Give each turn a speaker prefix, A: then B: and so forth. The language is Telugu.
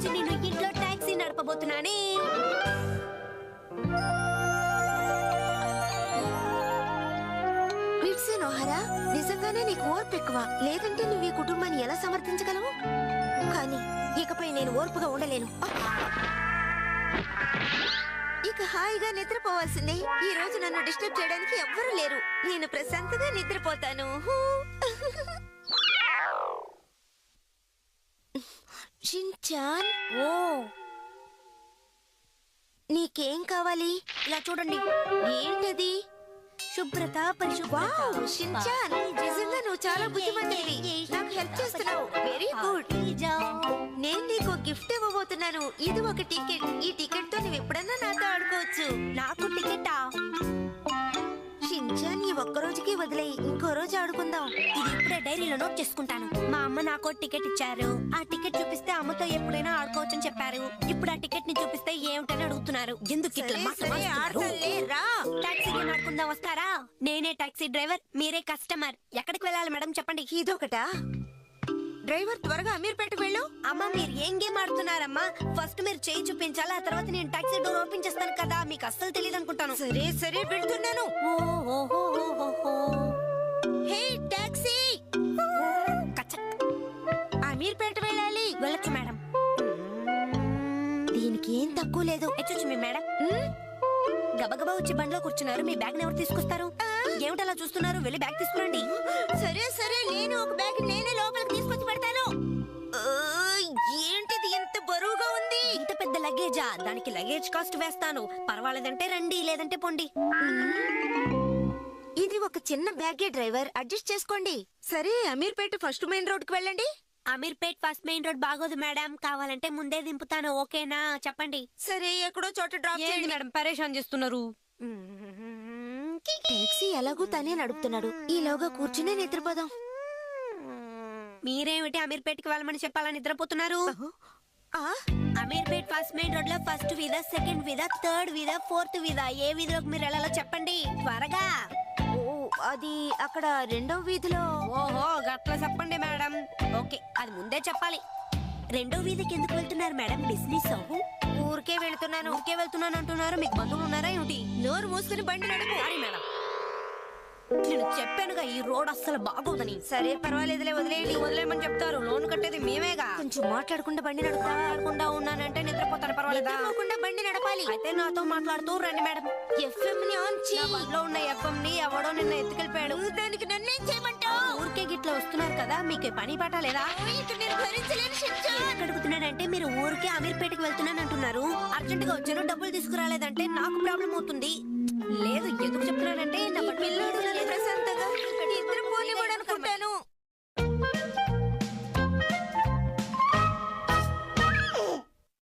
A: రోజు నేను ఇంట్లో టాక్సీ నడపబోతున్నానే.
B: నోహరా, నిజంగానే నీకు ఓర్పు ఎక్కువ. లేదంటే నువ్వు ఈ కుటుంబాన్ని ఎలా సమర్థించగలవు? కానీ ఇకపై నేను ఓర్పుగా ఉండలేను. ఇక హాయిగా నిద్రపోవాల్సిందే. ఈ రోజు నన్ను డిస్టర్బ్ చేయడానికి ఎవ్వరూ లేరు. నేను ప్రశాంతంగా నిద్రపోతాను. షిన్చాన్,
A: ఓ
B: నీకేం కావాలి?
A: ఇలా చూడండి.
B: ఏంటది?
A: శుభ్రత, పరిశుభ్రత.
B: షిన్చాన్, నిజంగా నువ్వు చాలా బుద్ధిమంతుడివి. నాకు హెల్ప్ చేస్తున్నావు. Very good. నేను నీకు గిఫ్ట్ ఇవ్వబోతున్నాను. ఇది ఒక టికెట్. ఈ టికెట్ తో నువ్వు ఎప్పుడన్నా నాతో ఆడుకోవచ్చు.
A: నాకు టికెటా?
B: షిన్చాన్, ఈ ఒక్క రోజుకి వదిలేయి. ఇంకో రోజు ఆడుకుందాం.
A: ఇది ఇప్పుడే డైరీలో నోట్ చేసుకుంటాను. మా అమ్మ నాకు టికెట్ ఇచ్చారు. ఆ టికెట్ చూపిస్తే అమ్మతో ఎప్పుడైనా ఆడుకోవచ్చని చెప్పారు. ఇప్పుడు ఆ టికెట్ ని చూపిస్తే ఏమిటని అడుగుతున్నారు. ఎందుకు ఇట్లా టాక్సీ గేమ్ ఆడుకుందాం, వస్తారా? నేనే టాక్సీ డ్రైవర్, మీరే కస్టమర్. ఎక్కడికి వెళ్ళాలి మేడం చెప్పండి.
B: ఇదొకటా? డ్రైవర్, త్వరగా అమీర్పేటకు వెళ్ళు.
A: అమ్మా, మీరు ఏం గేమ్ ఆడుతున్నారమ్మా? ఫస్ట్ మీరు చేయి చూపించాలి, ఆ తర్వాత నేను టాక్సీ డోర్ ఓపెన్ చేస్తాను కదా. మీకు అస్సలు తెలియదు అనుకుంటాను.
B: సరే సరే, వెళ్తున్నాను. హే టాక్సీ, అమీర్పేట వెళ్ళాలి.
A: వెళ్ళొచ్చు మేడం.
B: దీనికి ఏం తక్కువ లేదు.
A: ఎచ్చొచ్చు మీ మేడం. గబగబా వచ్చి బండిలో కూర్చున్నారు. మీ బ్యాగ్ ఎవరు తీసుకొస్తారు? ఏమిటలా చూస్తున్నారు? వెళ్ళి బ్యాగ్ తీసుకురండి.
B: సరే సరే, నేను ఒక బ్యాగ్ నేనే లోపలికి తీసుకొచ్చి పెడతాను. ఏంటిది ఎంత బరువుగా ఉంది?
A: ఇంత పెద్ద లగేజా? దానికి లగేజ్ కాస్ట్ వేస్తాను. పర్వాలేదంటే రండి, లేదంటే పొండి.
B: ఇది ఒక చిన్న బ్యాగే డ్రైవర్, అడ్జస్ట్ చేసుకోండి. సరే, అమీర్పేట ఫస్ట్ మెయిన్ రోడ్ కి వెళ్ళండి.
A: అమీర్పేట్ ఫస్ట్ మెయిన్ రోడ్ బాగోదు మేడం. కావాలంటే ముందే దింపుతాను. ఓకేనా? చెప్పండి.
B: సరే, ఎక్కడో చోట డ్రాప్ చేయండి.
A: మేడం పరేషాన్ చేస్తున్నారు.
B: టాక్సీ ఎలాగూ తనే నడుపుతున్నాడు. ఈలోగా కూర్చునే నిద్రపోదాం.
A: మీరేమిటి అమీర్పేట్కి వెళ్ళమని చెప్పాలని నిద్రపోతున్నారు? అమీర్పేట్ ఫస్ట్ మెయిన్ రోడ్ లో ఫస్ట్ వీధ, సెకండ్ వీధ, థర్డ్ వీధ, ఫోర్త్ వీధ. ఏ వీధిలోకి మీరు వెళ్ళాలో చెప్పండి త్వరగా.
B: అది అక్కడ రెండో వీధిలో.
A: ఓహో, గట్ల చెప్పండి మేడం. ఓకే, అది ముందే చెప్పాలి. రెండో వీధికి ఎందుకు వెళ్తున్నారు మేడం? బిజినెస్
B: ఊరికే వెళ్తున్నాను.
A: ఊరికే వెళ్తున్నాను అంటున్నారు. మీకు బంధువులు ఉన్నారా ఏమిటి?
B: నోరు మూసుకుని బండి నడుపు.
A: సారీ మేడం, నేను చెప్పానుగా ఈ రోడ్ అస్సలు బాగోదని.
B: సరే పర్వాలేదులే, వదిలేయండి.
A: వదిలేమని చెప్తారు, లోన్ కట్టేది మేమేగా.
B: కొంచెం మాట్లాడకుండా బండి నడుపుతా.
A: మాట్లాడకుండా ఉన్నానంటే నిద్రపోతాను. పర్వాలేదా?
B: బండి నడపాలి.
A: అయితే నాతో మాట్లాడుతూ రండి మేడం.
B: ఎఫ్ఎం ని ఆన్ చేయి.
A: లో ఉన్న ఎఫ్ఎం ని ఎవడో నిన్న ఎత్తుకెళ్ళిపోయాడు.
B: దానికి నన్నేం చేయమంటావు?
A: ఊరికే గిట్లా వస్తున్నారు కదా, మీకు పని పాట లేదా?
B: నేను భరించలేను షిన్చాన్.
A: అడుగుతున్నాడంటే మీరు ఊరికే అమీర్పేటకి వెళ్తున్నాను అంటున్నారు. అర్జెంట్ గా వచ్చాను, డబ్బులు తీసుకురాలేదంటే నాకు ప్రాబ్లం అవుతుంది. లేదు, ఎందుకు చెప్తున్నానంటే